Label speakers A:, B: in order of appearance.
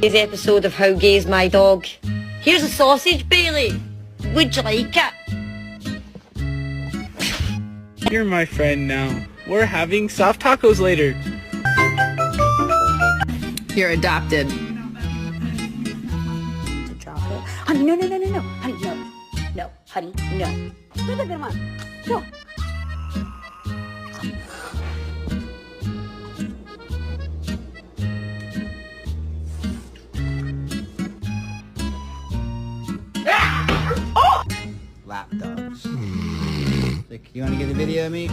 A: Today's episode of How Gay Is My Dog. Here's a sausage, Bailey. Would you like it?
B: You're my friend now. We're having soft tacos later.
C: You're adopted.
D: Drop it. Honey, no. Honey, no. No, honey, no. Come on. No.
E: Lapdogs. Look, you want to get a video of me?